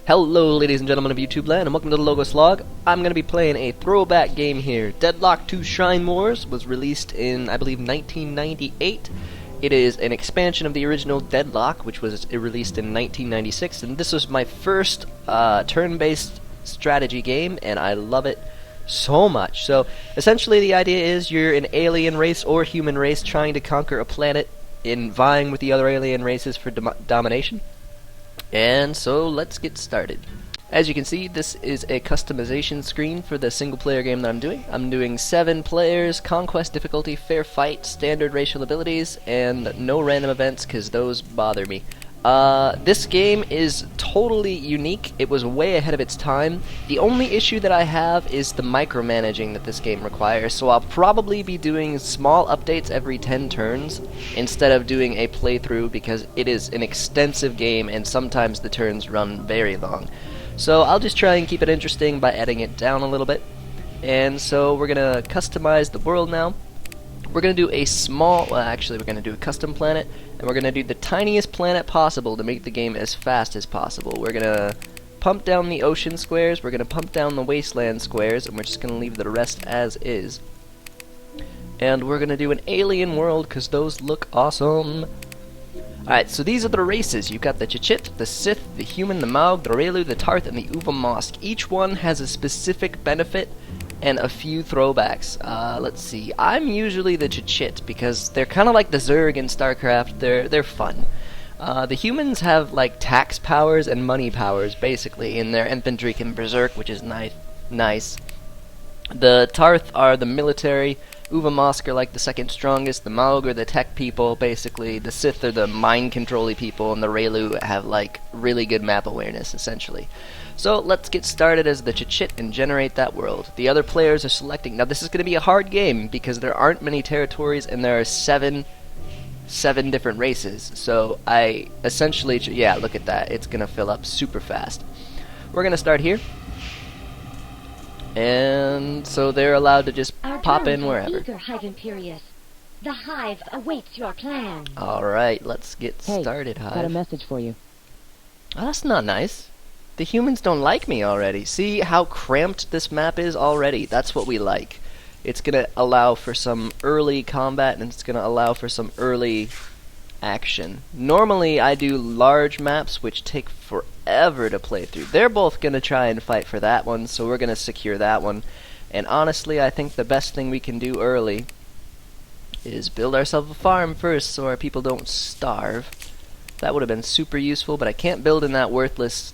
Hello ladies and gentlemen of YouTube land, and welcome to the Logos Log. I'm going to be playing a throwback game here. Deadlock 2 Shrine Wars was released in, I believe, 1998. It is an expansion of the original Deadlock, which was released in 1996, and this was my first turn-based strategy game, and I love it so much. So, essentially the idea is you're an alien race or human race trying to conquer a planet in vying with the other alien races for domination. And so let's get started. As you can see, this is a customization screen for the single player game that I'm doing. I'm doing 7 players, conquest difficulty, fair fight, standard racial abilities, and no random events because those bother me. This game is totally unique. It was way ahead of its time. The only issue that I have is the micromanaging that this game requires, so I'll probably be doing small updates every 10 turns instead of doing a playthrough because it is an extensive game and sometimes the turns run very long. So I'll just try and keep it interesting by editing it down a little bit. And so we're gonna customize the world now. We're going to do a small, well actually we're going to do a custom planet, and we're going to do the tiniest planet possible to make the game as fast as possible. We're going to pump down the ocean squares, we're going to pump down the wasteland squares, and we're just going to leave the rest as is. And we're going to do an alien world because those look awesome. Alright, so these are the races. You've got the ch-cht, the Sith, the human, the Maug, the Relu, the Tarth, and the Uvamosk. Each one has a specific benefit and a few throwbacks. Let's see. I'm usually the ch-cht because they're kind of like the Zerg in StarCraft. They're fun. The humans have like tax powers and money powers basically, and their infantry can berserk, which is nice. The Tarth are the military. Uvamosk are like the second strongest. The Maug are the tech people, basically. The Sith are the mind control-y people, and the Relu have like really good map awareness, essentially. So let's get started as the ch-cht and generate that world. The other players are selecting. Now this is going to be a hard game because there aren't many territories and there are seven different races. So I essentially, yeah, look at that. It's going to fill up super fast. We're going to start here. And so they're allowed to just pop in wherever. Eager, Hive Imperius. The Hive awaits your plan. Alright, let's get started, Hive. Got a message for you. Oh, that's not nice. The humans don't like me already. See how cramped this map is already? That's what we like. It's going to allow for some early combat, and it's going to allow for some early action. Normally, I do large maps, which take forever to play through. They're both going to try and fight for that one, so we're going to secure that one. And honestly, I think the best thing we can do early is build ourselves a farm first so our people don't starve. That would have been super useful, but I can't build in that worthless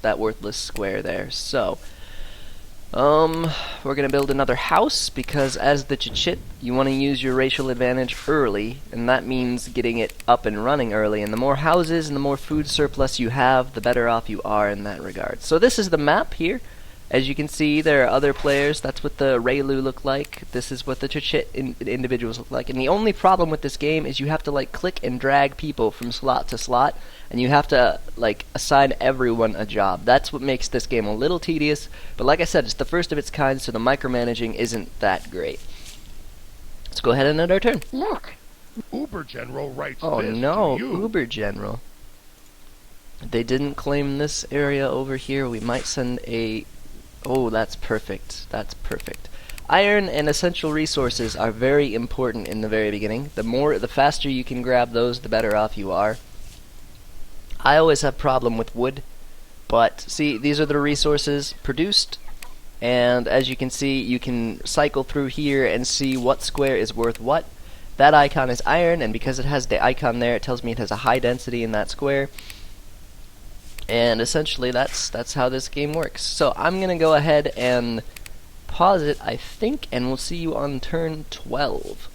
square there. So, we're gonna build another house because as the ch-cht, you want to use your racial advantage early, and that means getting it up and running early. And the more houses and the more food surplus you have, the better off you are in that regard. So this is the map here. As you can see, there are other players. That's what the Relu look like. This is what the ch-cht individuals look like. And the only problem with this game is you have to like click and drag people from slot to slot, and you have to like assign everyone a job. That's what makes this game a little tedious. But like I said, it's the first of its kind, so the micromanaging isn't that great. Let's go ahead and end our turn. Look, Uber General writes Oh this no, to you. Uber General. They didn't claim this area over here. We might send a... Oh, that's perfect. That's perfect. Iron and essential resources are very important in the very beginning. The faster you can grab those, the better off you are. I always have problem with wood, but see, these are the resources produced, and as you can see, you can cycle through here and see what square is worth what. That icon is iron, and because it has the icon there, it tells me it has a high density in that square. And essentially that's how this game works. So I'm gonna go ahead and pause it, I think, and we'll see you on turn 12.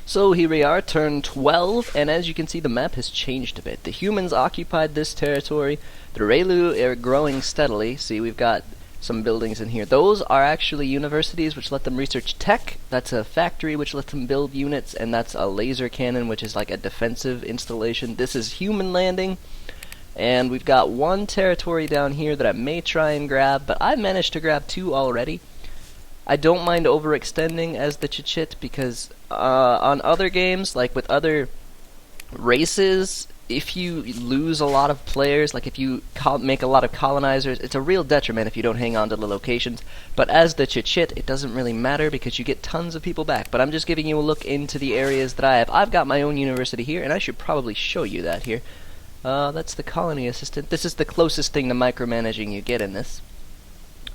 So here we are, turn 12, and as you can see the map has changed a bit. The humans occupied this territory, the Relu are growing steadily. See, we've got some buildings in here. Those are actually universities which let them research tech, that's a factory which lets them build units, and that's a laser cannon which is like a defensive installation. This is human landing. And we've got one territory down here that I may try and grab, but I've managed to grab 2 already. I don't mind overextending as the ch-cht because on other games, like with other races, if you lose a lot of players, like if you make a lot of colonizers, it's a real detriment if you don't hang on to the locations. But as the ch-cht, it doesn't really matter because you get tons of people back. But I'm just giving you a look into the areas that I have. I've got my own university here, and I should probably show you that here. That's the colony assistant. This is the closest thing to micromanaging you get in this.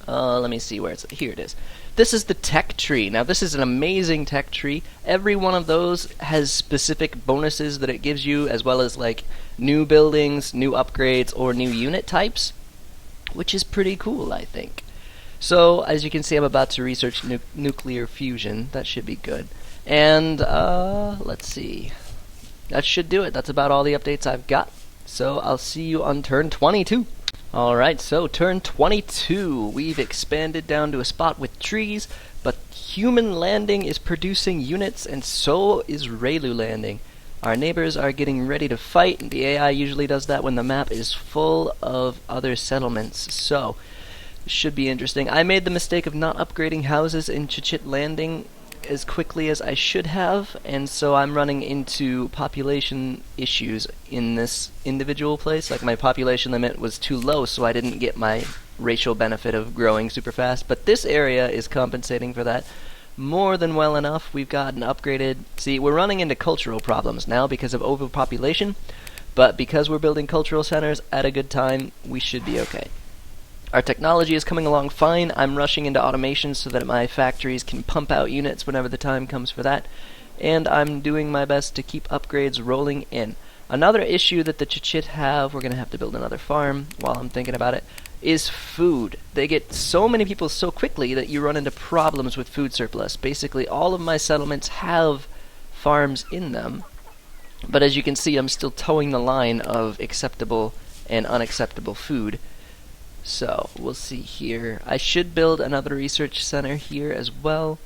Let me see where it's... Here it is. This is the tech tree. Now, this is an amazing tech tree. Every one of those has specific bonuses that it gives you, as well as, like, new buildings, new upgrades, or new unit types, which is pretty cool, I think. So, as you can see, I'm about to research nuclear fusion. That should be good. And, let's see. That should do it. That's about all the updates I've got. So, I'll see you on turn 22. Alright, so turn 22. We've expanded down to a spot with trees, but human landing is producing units, and so is Relu landing. Our neighbors are getting ready to fight, and the AI usually does that when the map is full of other settlements, so it should be interesting. I made the mistake of not upgrading houses in ch-cht landing as quickly as I should have, and so I'm running into population issues in this individual place. Like, my population limit was too low, so I didn't get my racial benefit of growing super fast. But this area is compensating for that more than well enough. We've got an upgraded... See, we're running into cultural problems now because of overpopulation, but because we're building cultural centers at a good time, we should be okay. Our technology is coming along fine. I'm rushing into automation so that my factories can pump out units whenever the time comes for that. And I'm doing my best to keep upgrades rolling in. Another issue that the ch-cht have, we're going to have to build another farm while I'm thinking about it, is food. They get so many people so quickly that you run into problems with food surplus. Basically, all of my settlements have farms in them. But as you can see, I'm still towing the line of acceptable and unacceptable food. So, we'll see here. I should build another research center here as well,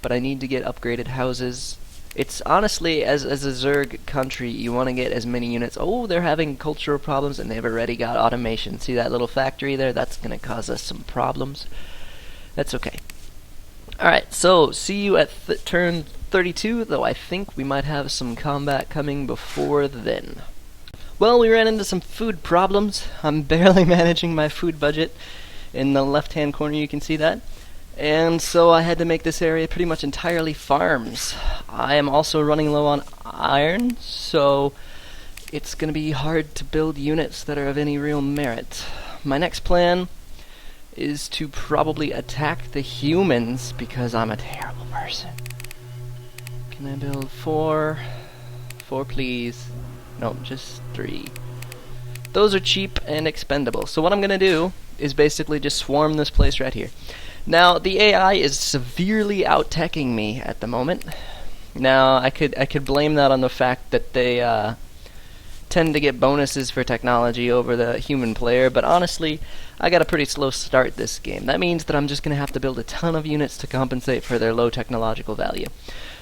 but I need to get upgraded houses. It's honestly, as a Zerg country, you want to get as many units. Oh, they're having cultural problems, and they've already got automation. See that little factory there? That's going to cause us some problems. That's okay. Alright, so, see you at turn 32, though I think we might have some combat coming before then. Well, we ran into some food problems. I'm barely managing my food budget. In the left-hand corner you can see that. And so I had to make this area pretty much entirely farms. I am also running low on iron, so it's going to be hard to build units that are of any real merit. My next plan is to probably attack the humans, because I'm a terrible person. Can I build 4? 4, please. No, just 3. Those are cheap and expendable. So what I'm going to do is basically just swarm this place right here. Now, the AI is severely out-teching me at the moment. Now, I could blame that on the fact that they tend to get bonuses for technology over the human player, but honestly, I got a pretty slow start this game. That means that I'm just going to have to build a ton of units to compensate for their low technological value.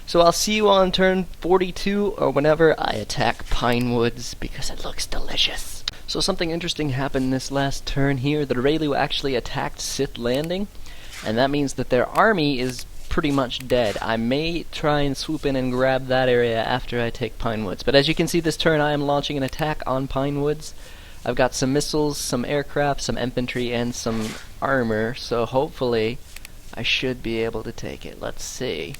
So I'll see you on turn 42, or whenever I attack Pine Woods, because it looks delicious. So something interesting happened this last turn here. The Relu actually attacked Sith Landing, and that means that their army is pretty much dead. I may try and swoop in and grab that area after I take Pine Woods. But as you can see this turn, I am launching an attack on Pine Woods. I've got some missiles, some aircraft, some infantry, and some armor, so hopefully I should be able to take it. Let's see.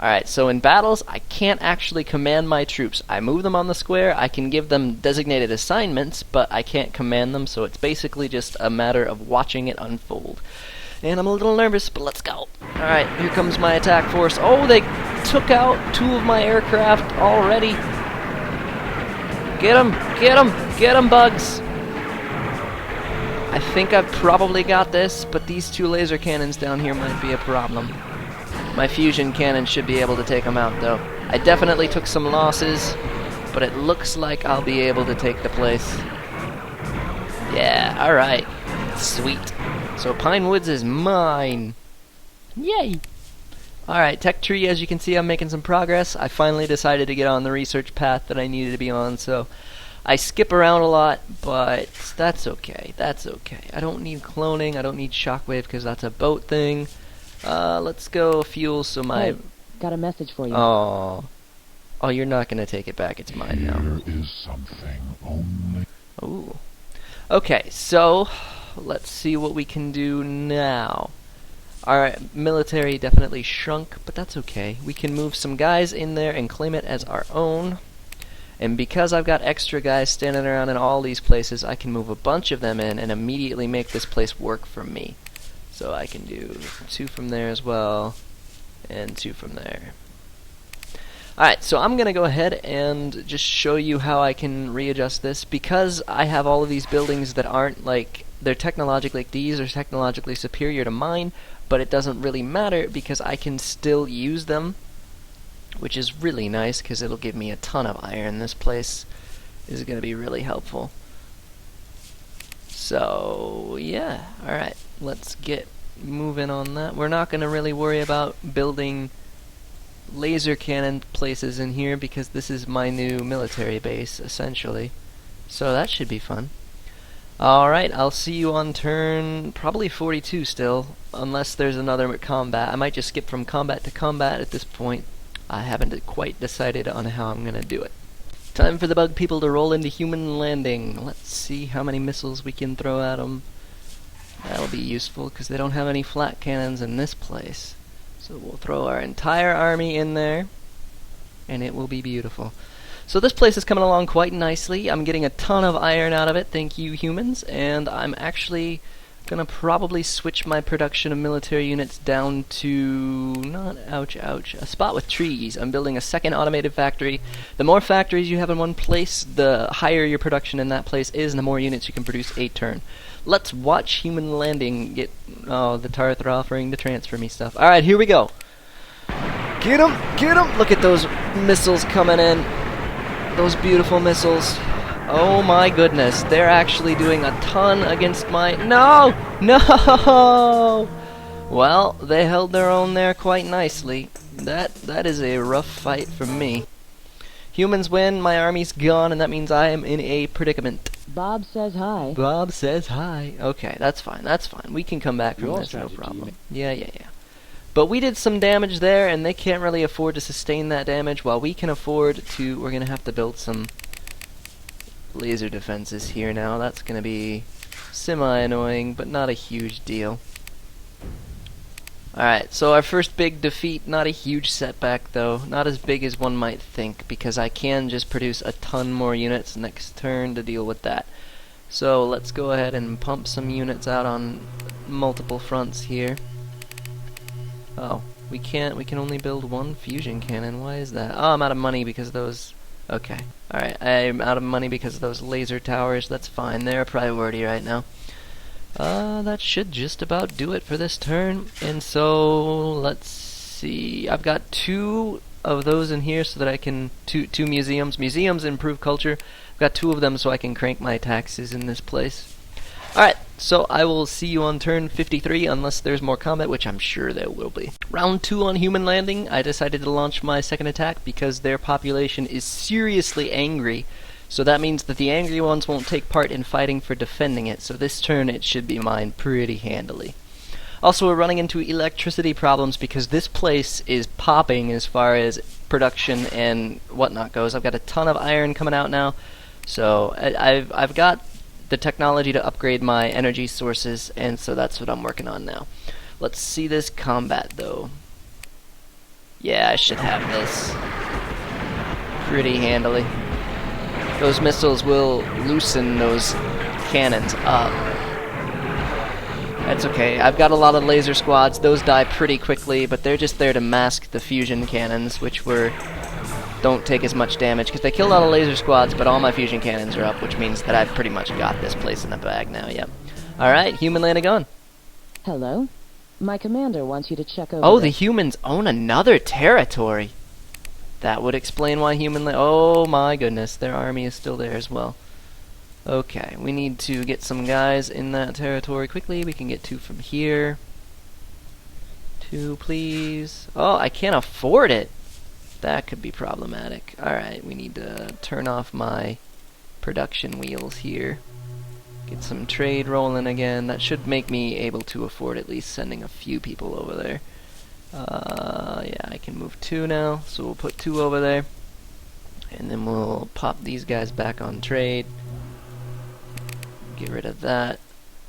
Alright, so in battles, I can't actually command my troops. I move them on the square, I can give them designated assignments, but I can't command them, so it's basically just a matter of watching it unfold. And I'm a little nervous, but let's go. Alright, here comes my attack force. Oh, they took out 2 of my aircraft already. Get 'em! Get 'em! Get 'em, bugs! I think I've probably got this, but these 2 laser cannons down here might be a problem. My fusion cannon should be able to take them out, though. I definitely took some losses, but it looks like I'll be able to take the place. Yeah, alright. Sweet. So Pine Woods is mine. Yay! Alright, tech tree, as you can see, I'm making some progress. I finally decided to get on the research path that I needed to be on, so I skip around a lot, but that's okay. That's okay. I don't need cloning, I don't need shockwave, because that's a boat thing. Let's go fuel so my... Hey, got a message for you. Oh, Oh, you're not gonna take it back. It's mine now. Here is something only... Ooh. Okay, so let's see what we can do now. Our military definitely shrunk, but that's okay. We can move some guys in there and claim it as our own. And because I've got extra guys standing around in all these places, I can move a bunch of them in and immediately make this place work for me. So I can do 2 from there as well, and 2 from there. Alright, so I'm going to go ahead and just show you how I can readjust this. Because I have all of these buildings that aren't like, they're technologically, like these are technologically superior to mine, but it doesn't really matter because I can still use them, which is really nice because it'll give me a ton of iron. This place is going to be really helpful. So, yeah, alright, let's get moving on that. We're not going to really worry about building laser cannon places in here because this is my new military base, essentially. So that should be fun. Alright, I'll see you on turn probably 42 still, unless there's another combat. I might just skip from combat to combat at this point. I haven't quite decided on how I'm going to do it. Time for the bug people to roll into human landing. Let's see how many missiles we can throw at them. That'll be useful because they don't have any flat cannons in this place. So we'll throw our entire army in there, and it will be beautiful. So this place is coming along quite nicely. I'm getting a ton of iron out of it, thank you humans, and I'm actually gonna probably switch my production of military units down to, not ouch, a spot with trees. I'm building a second automated factory. The more factories you have in one place, the higher your production in that place is, and the more units you can produce a turn. Let's watch human landing get... Oh, the Tarth are offering to transfer me stuff. Alright, here we go. Get 'em! Get 'em! Look at those missiles coming in. Those beautiful missiles. Oh my goodness, they're actually doing a ton against my... No! No! Well, they held their own there quite nicely. That is a rough fight for me. Humans win, my army's gone, and that means I am in a predicament. Bob says hi. Bob says hi. Okay, that's fine, that's fine. We can come back from this, no problem. Yeah. But we did some damage there, and they can't really afford to sustain that damage, while we can afford to... We're gonna have to build some laser defenses here now. That's gonna be semi-annoying, but not a huge deal. Alright, so our first big defeat, not a huge setback though, not as big as one might think, because I can just produce a ton more units next turn to deal with that. So let's go ahead and pump some units out on multiple fronts here. Oh, we can only build one fusion cannon, why is that? Oh, I'm out of money because of those... Okay, alright, I'm out of money because of those laser towers, that's fine, they're a priority right now. That should just about do it for this turn. And so, let's see. I've got 2 of those in here so that I can... Two museums. Museums improve culture. I've got 2 of them so I can crank my taxes in this place. Alright, so I will see you on turn 53 unless there's more combat, which I'm sure there will be. Round 2 on human landing. I decided to launch my second attack because their population is seriously angry. So that means that the angry ones won't take part in fighting for defending it, so this turn it should be mine pretty handily. Also, we're running into electricity problems because this place is popping as far as production and whatnot goes. I've got a ton of iron coming out now, so I've got the technology to upgrade my energy sources, and so that's what I'm working on now. Let's see this combat, though. Yeah, I should have this pretty handily. Those missiles will loosen those cannons up. That's okay. I've got a lot of laser squads. Those die pretty quickly, but they're just there to mask the fusion cannons, which don't take as much damage, because they kill a lot of laser squads, but all my fusion cannons are up, which means that I've pretty much got this place in the bag now, yep. Alright, human landing on. Hello? My commander wants you to check over... Oh, the humans own another territory. That would explain why oh my goodness, their army is still there as well. Okay, we need to get some guys in that territory quickly. We can get 2 from here. 2, please. Oh, I can't afford it. That could be problematic. Alright, we need to turn off my production wheels here. Get some trade rolling again. That should make me able to afford at least sending a few people over there. Yeah, I can move 2 now, so we'll put 2 over there. And then we'll pop these guys back on trade. Get rid of that.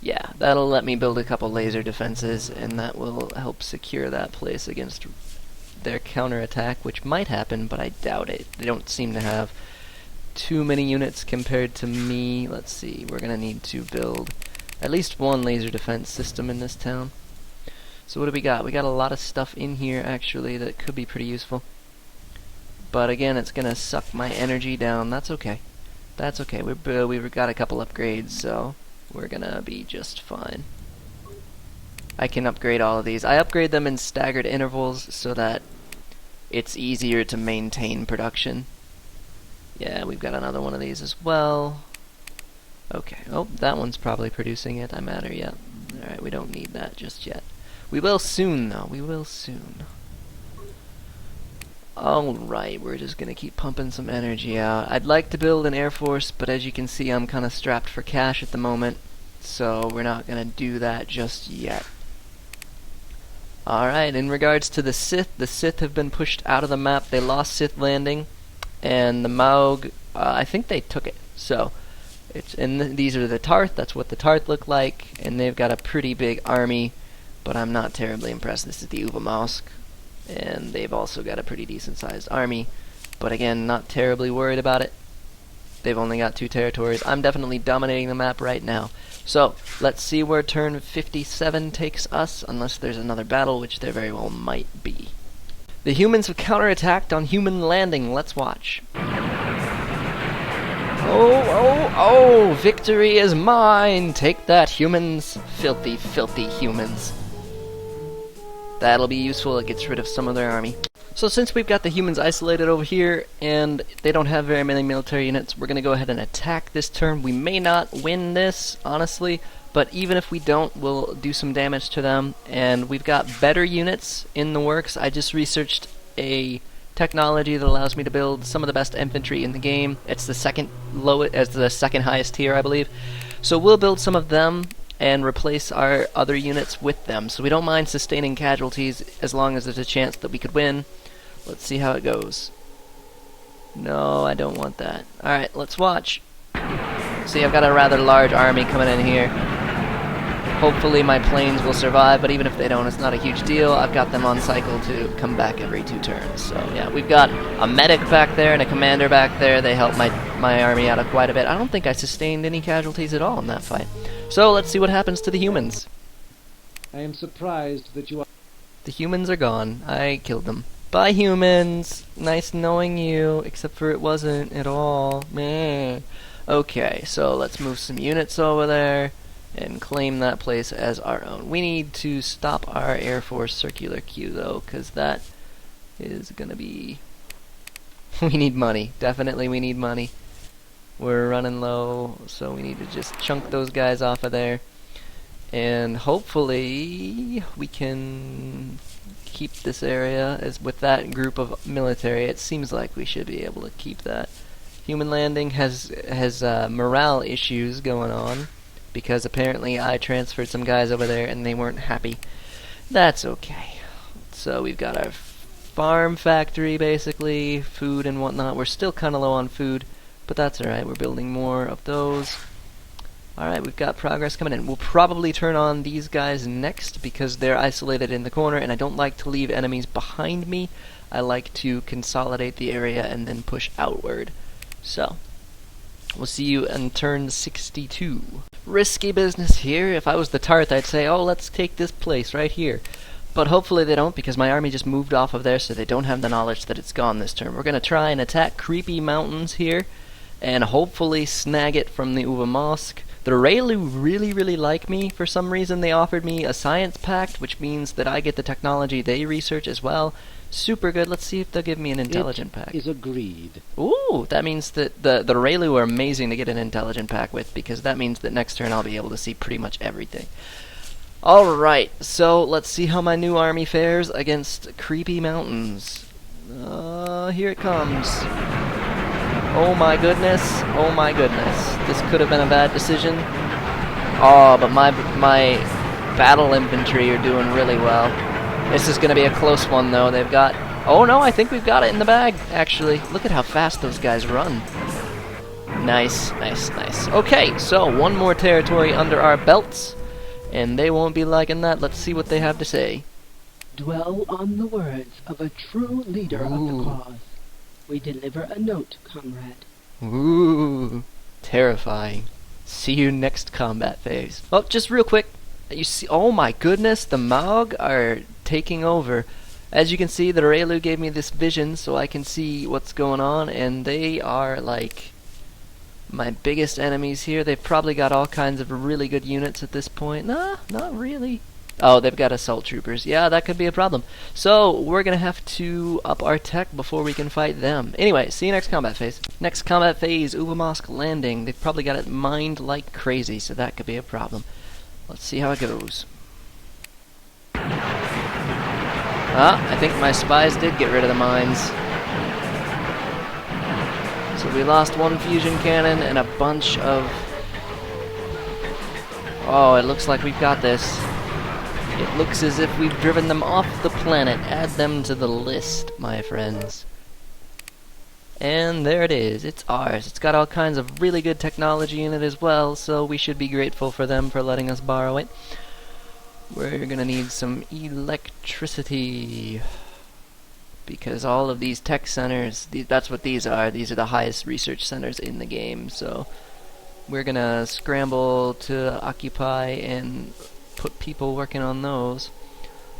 Yeah, that'll let me build a couple laser defenses, and that will help secure that place against their counterattack, which might happen, but I doubt it. They don't seem to have too many units compared to me. Let's see, we're gonna need to build at least one laser defense system in this town. So what do we got? We got a lot of stuff in here, actually, that could be pretty useful. But again, it's gonna suck my energy down. That's okay. That's okay. We've got a couple upgrades, so we're gonna be just fine. I can upgrade all of these. I upgrade them in staggered intervals so that it's easier to maintain production. Yeah, we've got another one of these as well. Okay. Oh, that one's probably producing it. I'm at her yet. Alright, we don't need that just yet. We will soon, though. We will soon. Alright, we're just gonna keep pumping some energy out. I'd like to build an air force, but as you can see, I'm kind of strapped for cash at the moment, so we're not gonna do that just yet. Alright, in regards to the Sith have been pushed out of the map. They lost Sith Landing, and the Maug, I think they took it. So, these are the Tarth. That's what the Tarth look like, and they've got a pretty big army, but I'm not terribly impressed. This is the Uvamosk, and they've also got a pretty decent sized army, but again, not terribly worried about it. They've only got 2 territories. I'm definitely dominating the map right now. So, let's see where turn 57 takes us, unless there's another battle, which there very well might be. The humans have counterattacked on human landing. Let's watch. Oh, victory is mine! Take that, humans. Filthy, filthy humans. That'll be useful. It gets rid of some of their army. So since we've got the humans isolated over here, and they don't have very many military units, we're going to go ahead and attack this turn. We may not win this, honestly, but even if we don't, we'll do some damage to them. And we've got better units in the works. I just researched a technology that allows me to build some of the best infantry in the game. It's the second highest tier, I believe. So we'll build some of them and replace our other units with them. So we don't mind sustaining casualties as long as there's a chance that we could win. Let's see how it goes. No, I don't want that. Alright, let's watch. See, I've got a rather large army coming in here. Hopefully my planes will survive, but even if they don't, it's not a huge deal. I've got them on cycle to come back every 2 turns. So yeah, we've got a medic back there and a commander back there. They help my army out quite a bit. I don't think I sustained any casualties at all in that fight. So let's see what happens to the humans. I am surprised that you are... The humans are gone. I killed them. Bye, humans. Nice knowing you, except for it wasn't at all. Meh. Okay, so let's move some units over there and claim that place as our own. We need to stop our Air Force circular queue, though, because that is going to be... We need money. Definitely we need money. We're running low, so we need to just chunk those guys off of there. And hopefully we can keep this area as with that group of military. It seems like we should be able to keep that. Human landing has morale issues going on because apparently I transferred some guys over there and they weren't happy. That's okay. So we've got our farm factory, basically, food and whatnot. We're still kind of low on food, but that's alright. We're building more of those. Alright, we've got progress coming in. We'll probably turn on these guys next because they're isolated in the corner, and I don't like to leave enemies behind me. I like to consolidate the area and then push outward. So, we'll see you in turn 62. Risky business here. If I was the Tarth, I'd say, oh, let's take this place right here. But hopefully they don't, because my army just moved off of there, so they don't have the knowledge that it's gone this turn. We're going to try and attack Creepy Mountains here, and hopefully snag it from the Uvamosk. The Raylu really, really like me. For some reason, they offered me a science pact, which means that I get the technology they research as well. Super good. Let's see if they'll give me an intelligent pack. Is agreed. Ooh, that means that the Raylu are amazing to get an intelligent pack with, because that means that next turn I'll be able to see pretty much everything. Alright, so let's see how my new army fares against Creepy Mountains. Here it comes. Oh my goodness, oh my goodness. This could have been a bad decision. Oh, but my battle infantry are doing really well. This is going to be a close one, though. They've got Oh no, I think we've got it in the bag, actually. Look at how fast those guys run. Nice, nice, nice. Okay, so one more territory under our belts, and they won't be liking that. Let's see what they have to say. Dwell on the words of a true leader of the Ooh. cause. We deliver a note, comrade. Ooh, terrifying. See you next combat phase. Oh, just real quick. You see, oh my goodness, the Maug are taking over. As you can see, the Raylu gave me this vision so I can see what's going on, and they are like my biggest enemies here. They've probably got all kinds of really good units at this point. Nah, not really. Oh, they've got assault troopers. Yeah, that could be a problem. So, we're gonna have to up our tech before we can fight them. Anyway, see you next combat phase. Next combat phase, Uvamosk landing. They've probably got it mined like crazy, so that could be a problem. Let's see how it goes. Ah, I think my spies did get rid of the mines. So we lost one fusion cannon and a bunch of... Oh, it looks like we've got this. It looks as if we've driven them off the planet. Add them to the list, my friends. And there it is. It's ours. It's got all kinds of really good technology in it as well, so we should be grateful for them for letting us borrow it. We're gonna need some electricity, because all of these tech centers, that's what these are. These are the highest research centers in the game, so we're gonna scramble to occupy and put people working on those.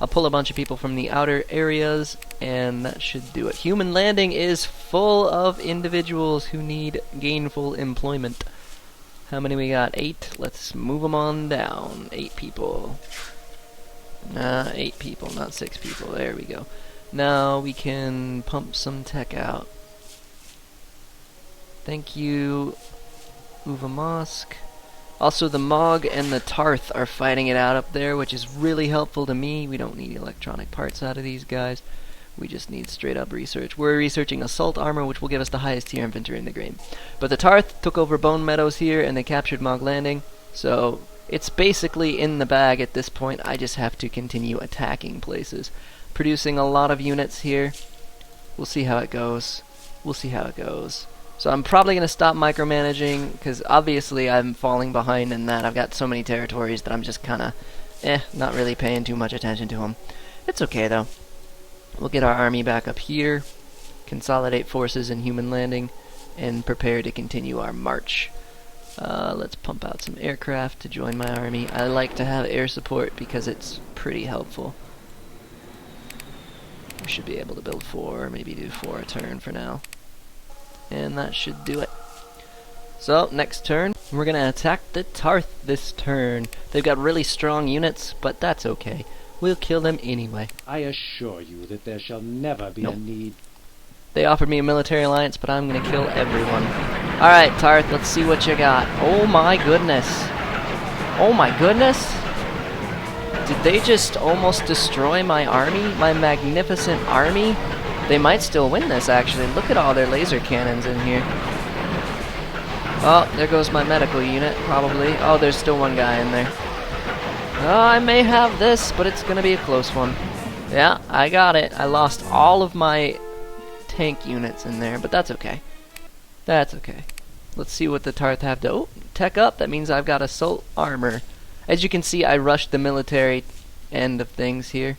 I'll pull a bunch of people from the outer areas, and that should do it. Human landing is full of individuals who need gainful employment. How many we got? 8. Let's move them on down. 8 people. 8 people, not 6 people. There we go. Now we can pump some tech out. Thank you, Uvamosk. Also, the Maug and the Tarth are fighting it out up there, which is really helpful to me. We don't need electronic parts out of these guys. We just need straight up research. We're researching assault armor, which will give us the highest tier infantry in the game. But the Tarth took over Bone Meadows here, and they captured Maug Landing. So, it's basically in the bag at this point. I just have to continue attacking places. Producing a lot of units here. We'll see how it goes. We'll see how it goes. So I'm probably going to stop micromanaging, because obviously I'm falling behind in that. I've got so many territories that I'm just kind of, not really paying too much attention to them. It's okay, though. We'll get our army back up here, consolidate forces in Human Landing, and prepare to continue our march. Let's pump out some aircraft to join my army. I like to have air support because it's pretty helpful. We should be able to build 4, maybe do 4 a turn for now. And that should do it. So, next turn, we're gonna attack the Tarth this turn. They've got really strong units, but that's okay. We'll kill them anyway. I assure you that there shall never be Nope. a need. They offered me a military alliance, but I'm gonna kill everyone. Alright, Tarth, let's see what you got. Oh my goodness. Oh my goodness! Did they just almost destroy my army? My magnificent army? They might still win this, actually. Look at all their laser cannons in here. Oh, there goes my medical unit, probably. Oh, there's still one guy in there. Oh, I may have this, but it's gonna be a close one. Yeah, I got it. I lost all of my tank units in there, but that's okay. That's okay. Let's see what the Tarth have to... Oh, tech up. That means I've got assault armor. As you can see, I rushed the military end of things here.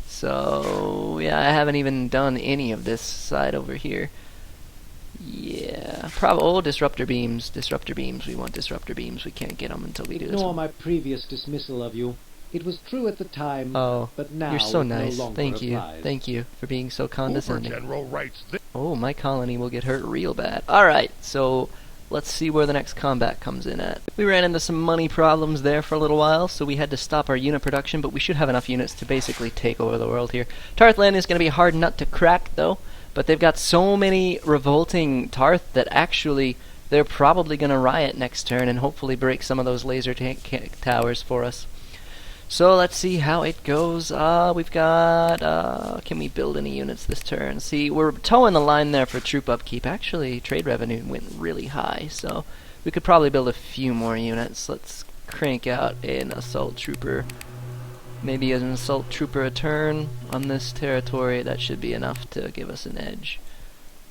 So, yeah, I haven't even done any of this side over here. Yeah, oh, disruptor beams. Disruptor beams. We want disruptor beams. We can't get them until we do this Nor one. my previous dismissal of you. It was true at the time, Oh, but now you're so it nice. no longer Thank you. applies. Thank you for being so condescending. General writes this. Oh, my colony will get hurt real bad. Alright, so let's see where the next combat comes in at. We ran into some money problems there for a little while, so we had to stop our unit production, but we should have enough units to basically take over the world here. Tarthland is going to be a hard nut to crack, though, but they've got so many revolting Tarth that actually they're probably going to riot next turn and hopefully break some of those laser tank towers for us. So let's see how it goes. We've got, can we build any units this turn? See, we're towing the line there for troop upkeep. Actually, trade revenue went really high, so we could probably build a few more units. Let's crank out an assault trooper. maybe an assault trooper a turn on this territory. That should be enough to give us an edge.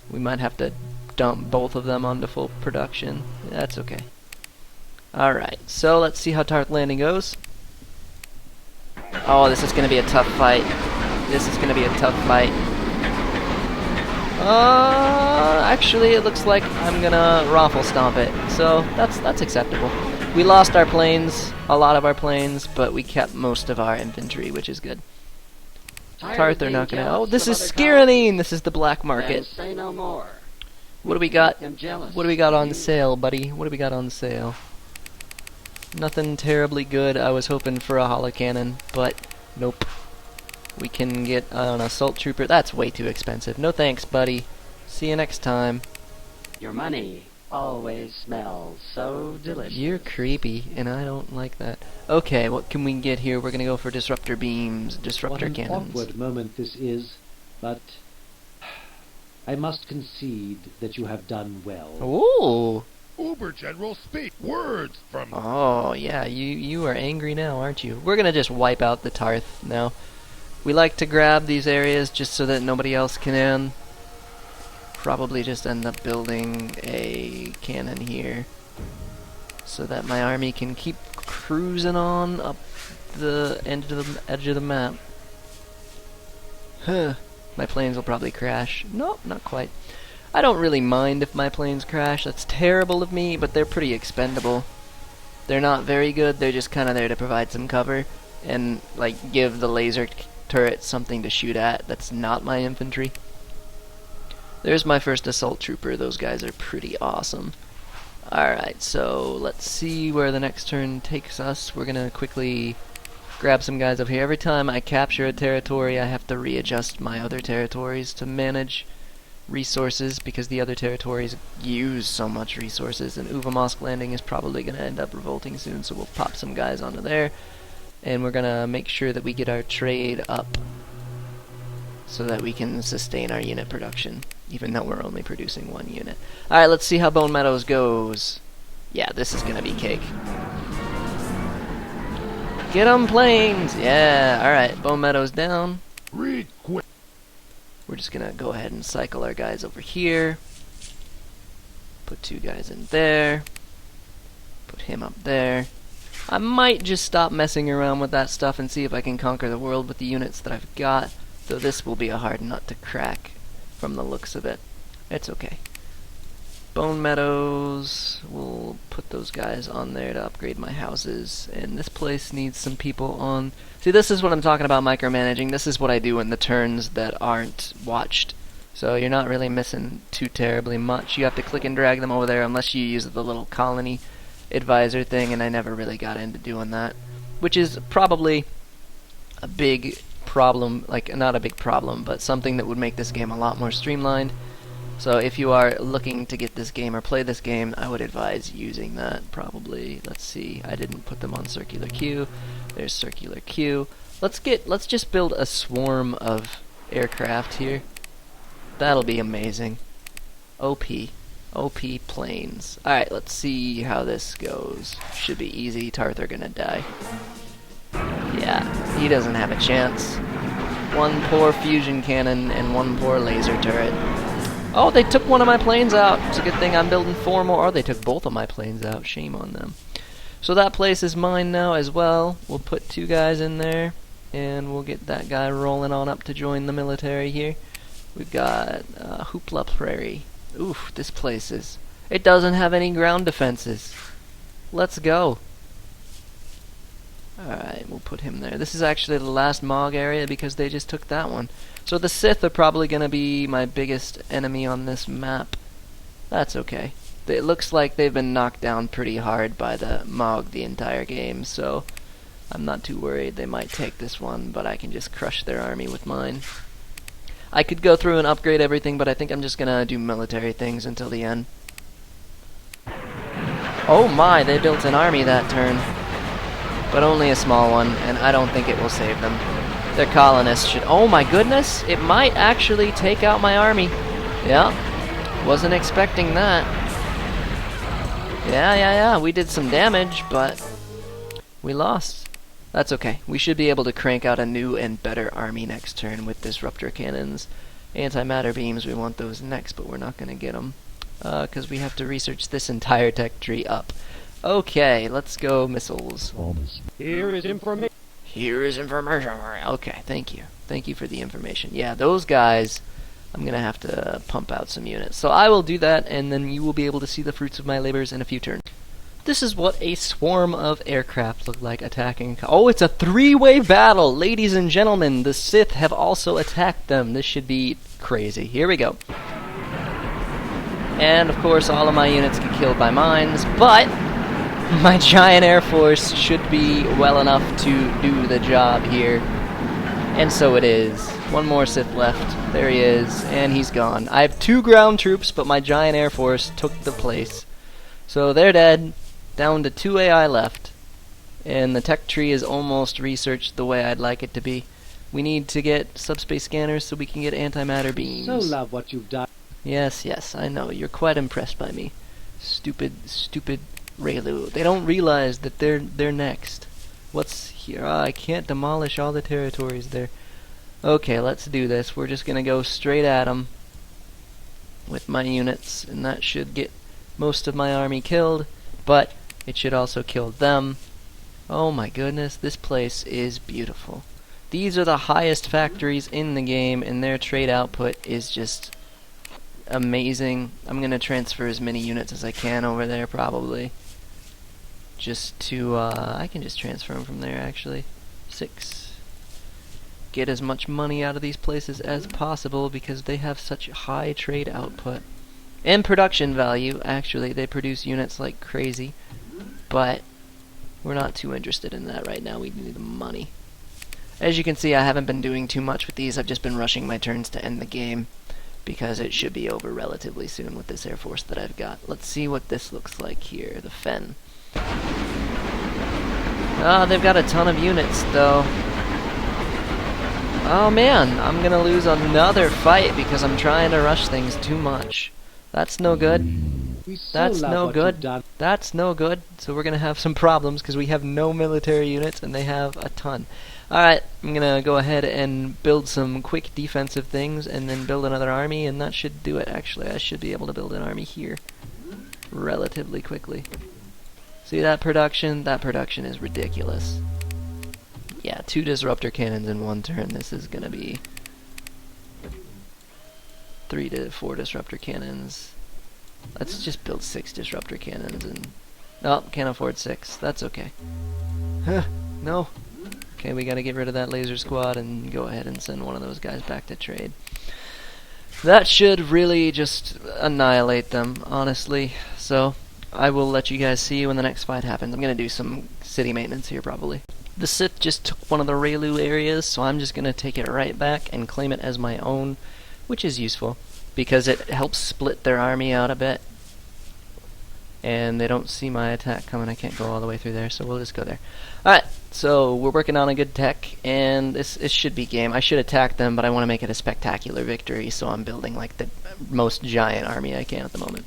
We might have to dump both of them onto full production. That's okay. Alright, so let's see how Tarth Landing goes. Oh, this is going to be a tough fight. This is going to be a tough fight. Actually, it looks like I'm going to raffle stomp it. So, that's acceptable. We lost our planes, a lot of our planes, but we kept most of our infantry, which is good. Tarth are not going to... Oh, this is Skirnine! This is the black market. Say no more. What do we got? I'm jealous. What do we got on sale, buddy? What do we got on sale? Nothing terribly good. I was hoping for a holocannon, but nope. We can get an assault trooper. That's way too expensive. No thanks, buddy. See you next time. Your money always smells so delicious. You're creepy, and I don't like that. Okay, what can we get here? We're gonna go for disruptor beams, disruptor What an cannons. awkward moment this is, but I must concede that you have done well. Ooh! Uber General, speak words from... Oh, yeah, you are angry now, aren't you? We're gonna just wipe out the Tarth now. We like to grab these areas just so that nobody else can. Probably just end up building a cannon here so that my army can keep cruising on up the edge of the map. Huh. My planes will probably crash. Nope, not quite. I don't really mind if my planes crash. That's terrible of me, but they're pretty expendable. They're not very good. They're just kind of there to provide some cover and like give the laser turret something to shoot at. That's not my infantry. There's my first assault trooper. Those guys are pretty awesome. Alright, so let's see where the next turn takes us. We're gonna quickly grab some guys over here. Every time I capture a territory, I have to readjust my other territories to manage resources because the other territories use so much resources, and Uvamosk Landing is probably gonna end up revolting soon, so we'll pop some guys onto there, and we're gonna make sure that we get our trade up so that we can sustain our unit production, even though we're only producing one unit. Alright, let's see how Bone Meadows goes. Yeah, this is gonna be cake. Get 'em, planes! Yeah, alright, Bone Meadows down. Read quick. We're just gonna go ahead and cycle our guys over here. Put 2 guys in there. Put him up there. I might just stop messing around with that stuff and see if I can conquer the world with the units that I've got. Though this will be a hard nut to crack from the looks of it. It's okay. Bone Meadows, we'll put those guys on there to upgrade my houses. And this place needs some people on... See, this is what I'm talking about micromanaging. This is what I do in the turns that aren't watched. So you're not really missing too terribly much. You have to click and drag them over there unless you use the little colony advisor thing, and I never really got into doing that. Which is probably a big problem, like not a big problem, but something that would make this game a lot more streamlined. So if you are looking to get this game or play this game, I would advise using that probably. Let's see, I didn't put them on circular queue. There's circular queue. Let's just build a swarm of aircraft here. That'll be amazing. OP planes. Alright, let's see how this goes. Should be easy. Tarth are gonna die. Yeah, he doesn't have a chance. One poor fusion cannon and one poor laser turret. Oh, they took one of my planes out. It's a good thing I'm building 4 more. Or they took both of my planes out. Shame on them. So that place is mine now as well. We'll put 2 guys in there, and we'll get that guy rolling on up to join the military here. We've got Hoopla Prairie. Oof, this place is... It doesn't have any ground defenses. Let's go. Alright, we'll put him there. This is actually the last Mog area because they just took that one. So the Sith are probably going to be my biggest enemy on this map. That's okay. It looks like they've been knocked down pretty hard by the Mog the entire game, so I'm not too worried. They might take this one, but I can just crush their army with mine. I could go through and upgrade everything, but I think I'm just going to do military things until the end. Oh my, they built an army that turn. But only a small one, and I don't think it will save them. Their colonists should... Oh my goodness! It might actually take out my army. Yeah. Wasn't expecting that. Yeah, we did some damage, but we lost. That's okay. We should be able to crank out a new and better army next turn with disruptor cannons. Antimatter beams, we want those next, but we're not going to get them. Because we have to research this entire tech tree up. Okay, let's go missiles. Here is information. Here is information. Okay, thank you. Thank you for the information. Yeah, those guys, I'm going to have to pump out some units. So I will do that, and then you will be able to see the fruits of my labors in a few turns. This is what a swarm of aircraft look like attacking. Oh, it's a three-way battle! Ladies and gentlemen, the Sith have also attacked them. This should be crazy. Here we go. And, of course, all of my units get killed by mines, but my giant air force should be well enough to do the job here. And so it is. One more Sith left. There he is, and he's gone. I have 2 ground troops, but my giant air force took the place. So they're dead. Down to 2 AI left. And the tech tree is almost researched the way I'd like it to be. We need to get subspace scanners so we can get antimatter beams. So love what you've done. Yes, yes, I know. You're quite impressed by me. Stupid Raylu. They don't realize that they're next. What's here? I can't demolish all the territories there. Okay, let's do this. We're just gonna go straight at them with my units, and that should get most of my army killed, but it should also kill them. Oh my goodness, this place is beautiful. These are the highest factories in the game, and their trade output is just amazing. I'm gonna transfer as many units as I can over there, probably. Just to, I can just transfer them from there, actually. 6. Get as much money out of these places as possible, because they have such high trade output. And production value, actually. They produce units like crazy. But we're not too interested in that right now. We need the money. As you can see, I haven't been doing too much with these. I've just been rushing my turns to end the game, because it should be over relatively soon with this air force that I've got. Let's see what this looks like here, the Fen. Oh, they've got a ton of units, though. Oh man, I'm gonna lose another fight because I'm trying to rush things too much. That's no good. That's no good. That's no good. So we're gonna have some problems because we have no military units and they have a ton. Alright, I'm gonna go ahead and build some quick defensive things and then build another army, and that should do it. Actually, I should be able to build an army here relatively quickly. See that production? That production is ridiculous. Yeah, 2 disruptor cannons in 1 turn. This is gonna be 3 to 4 disruptor cannons. Let's just build 6 disruptor cannons and... Oh, can't afford 6. That's okay. No. Okay, we gotta get rid of that laser squad and go ahead and send one of those guys back to trade. That should really just annihilate them, honestly. So, I will let you guys see when the next fight happens. I'm gonna do some city maintenance here, probably. The Sith just took one of the Raylu areas, so I'm just gonna take it right back and claim it as my own, which is useful, because it helps split their army out a bit. And they don't see my attack coming. I can't go all the way through there, so we'll just go there. Alright, so we're working on a good tech, and this should be game. I should attack them, but I want to make it a spectacular victory, so I'm building like the most giant army I can at the moment.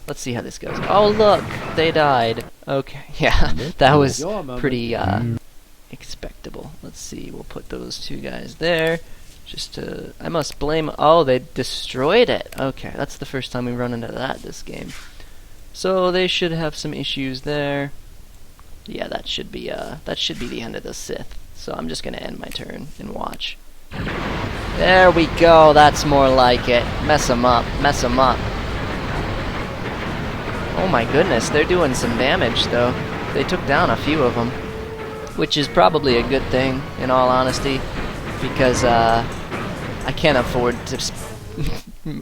Let's see how this goes. Oh look, they died. Okay, yeah, that was pretty expectable. Let's see, we'll put those 2 guys there. Just to... I must blame... Oh, they destroyed it. Okay, that's the first time we've run into that this game. So they should have some issues there. Yeah, that should be the end of the Sith. So I'm just gonna end my turn and watch. There we go. That's more like it. Mess them up. Mess them up. Oh my goodness, they're doing some damage though. They took down a few of them, which is probably a good thing, in all honesty, because I can't afford to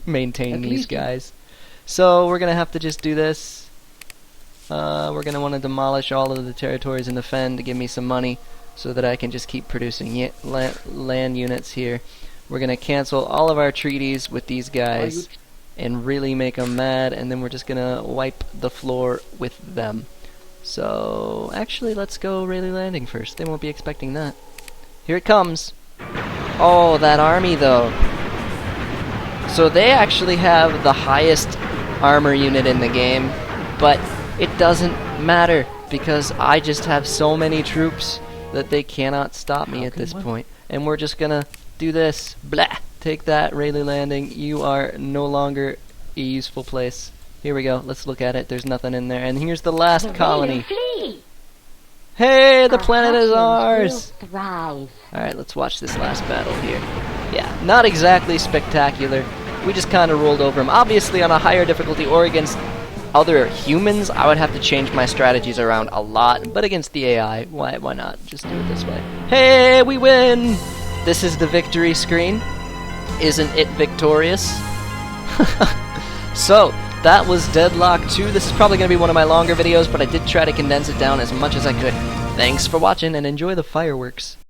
maintain these guys. So we're gonna have to just do this. We're gonna want to demolish all of the territories in the Fen to give me some money, so that I can just keep producing land units here. We're gonna cancel all of our treaties with these guys and really make them mad, and then we're just gonna wipe the floor with them. So actually, let's go Rayleigh Landing first. They won't be expecting that. Here it comes. Oh, that army though. So they actually have the highest armor unit in the game, but it doesn't matter because I just have so many troops that they cannot stop me How at can this one- point. And we're just gonna do this. Blah! Take that, Rayleigh Landing. You are no longer a useful place. Here we go. Let's look at it. There's nothing in there. And here's the last The colony. raider flee. Hey, the Our planet is hatchlings ours! will thrive. Alright, let's watch this last battle here. Yeah, not exactly spectacular. We just kind of rolled over him. Obviously, on a higher difficulty or against other humans, I would have to change my strategies around a lot. But against the AI, why not just do it this way? Hey, we win! This is the victory screen. Isn't it victorious? So, that was Deadlock 2. This is probably going to be one of my longer videos, but I did try to condense it down as much as I could. Thanks for watching, and enjoy the fireworks.